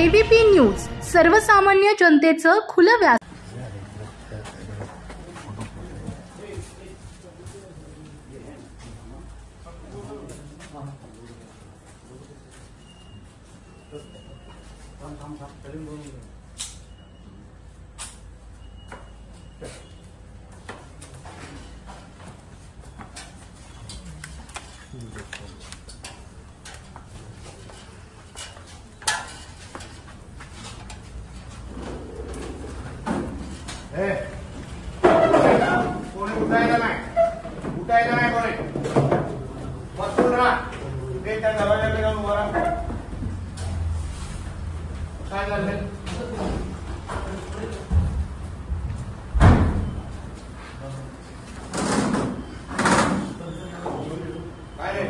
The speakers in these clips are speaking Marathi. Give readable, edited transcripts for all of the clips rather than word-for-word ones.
एबीपी न्यूज सर्वसामान्य जनतेचं खुलं व्यास। कोणी उठायला नाही कोणी बसून राहा। ते त्या दरवाजाकडे जाऊन उभा राहा। काय झालं? काय रे?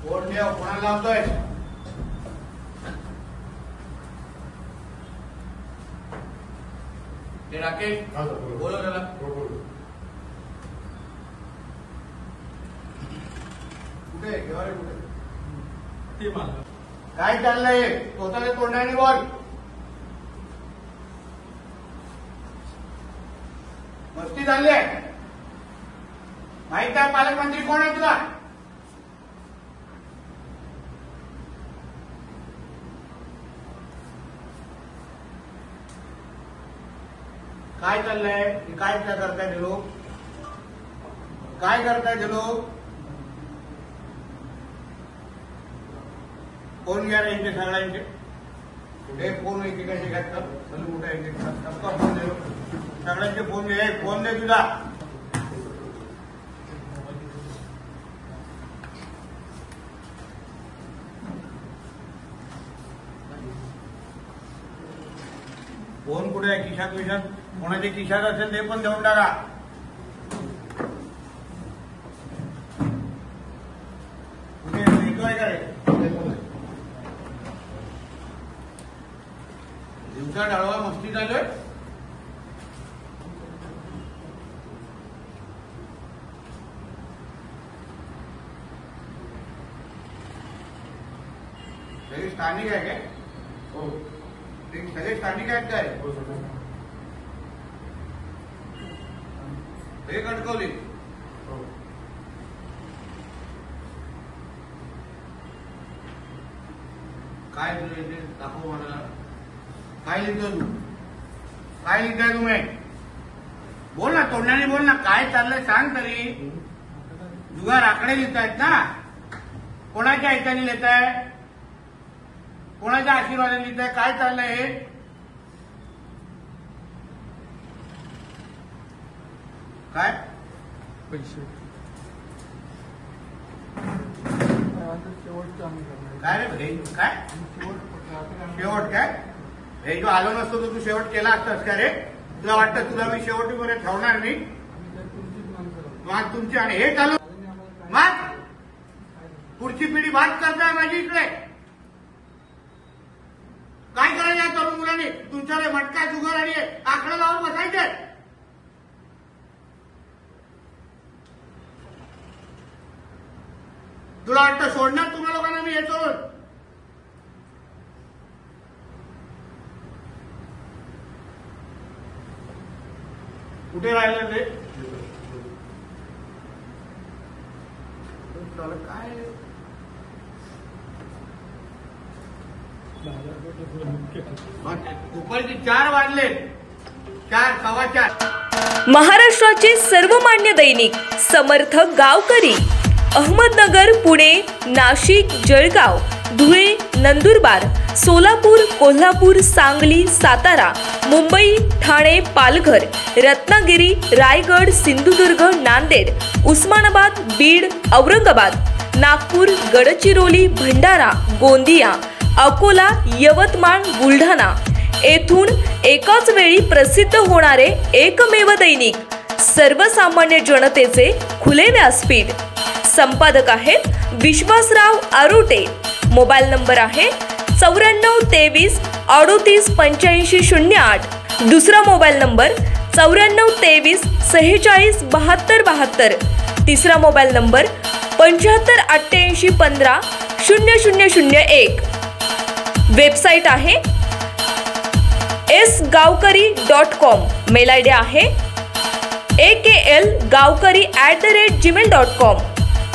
कोण देव कोणाला लावतोय? राकेश बोलो जरा। कुठे कुठे काय चाललंय? स्वतःच्या तोंडाने बोल। मस्ती झाली आहे माहित आहे? पालकमंत्री कोण आहे तुला? काय चाललंय? काय करताय ते लोक? काय करताय ते लोक? फोन घ्या यांचे सगळ्यांचे। कुठे फोन एकेकाचे घ्यायचा कुठे सबका फोन दे। सगळ्यांचे फोन घे। फोन दे तुझा। फोन कुठे आहे? खिशात विशात कोणाच्या खिशात असेल ते पण देऊन टाका। कुठे येतोय का रे? दिवसा डाळवा मस्ती चालू आहे। सगळे स्थानिक आहे काय? हो सगळे स्थानिक आहेत काय? हे कणकवली काय तुझं इथे दाखव मला। काय लिहितो तू? काय लिहिताय तुम्ही? बोल ना, तोंडाने बोल ना। काय चाललंय सांग तरी। जुगार आकडे लिहितायत ना? कोणाच्या ऐकाने लिहिताय? कोणाच्या आशीर्वादाने लिहिताय? काय चाललंय हे? काय पैसे काय रे भाई? काय शेवट? काय हे जो आलो नसतो तर तू शेवट केला असतास का रे? तुला वाटतं तुला मी शेवटीपर्यंत ठेवणार नाही? मग तुमची आणि हे चालू मग पुढची पिढी बात करताय माझी इकडे। काय करायचं या तरुण मुलांनी? तुमच्याकडे मटका जुगार आणि आकडे लावून बसायचे। तुला वाटतं सोडणार तुम्हा लोकांना मी हे सोडून? कुठे राहिलं ते? काय दुपारचे 4 वाजले। 4 सव्वा 4। महाराष्ट्राचे सर्वमान्य दैनिक समर्थ गावकरी अहमदनगर, पुणे, नाशिक, जळगाव, धुळे, नंदुरबार, सोलापूर, कोल्हापूर, सांगली, सातारा, मुंबई, ठाणे, पालघर, रत्नागिरी, रायगड, सिंधुदुर्ग, नांदेड, उस्मानाबाद, बीड, औरंगाबाद, नागपूर, गडचिरोली, भंडारा, गोंदिया, अकोला, यवतमाळ, बुलढाणा येथून एकाच वेळी प्रसिद्ध होणारे एकमेव दैनिक सर्वसामान्य जनतेचे खुले व्यासपीठ। संपादक आहेत विश्वासराव आरोटे। मोबाईल नंबर आहे 9423 38 85 08। दुसरा मोबाईल नंबर 9423 46 72 72। तिसरा मोबाईल नंबर 75 88 15 0001। वेबसाईट आहे sgavkari.com। मेल आयडी आहे aklgavkari@gmail.com।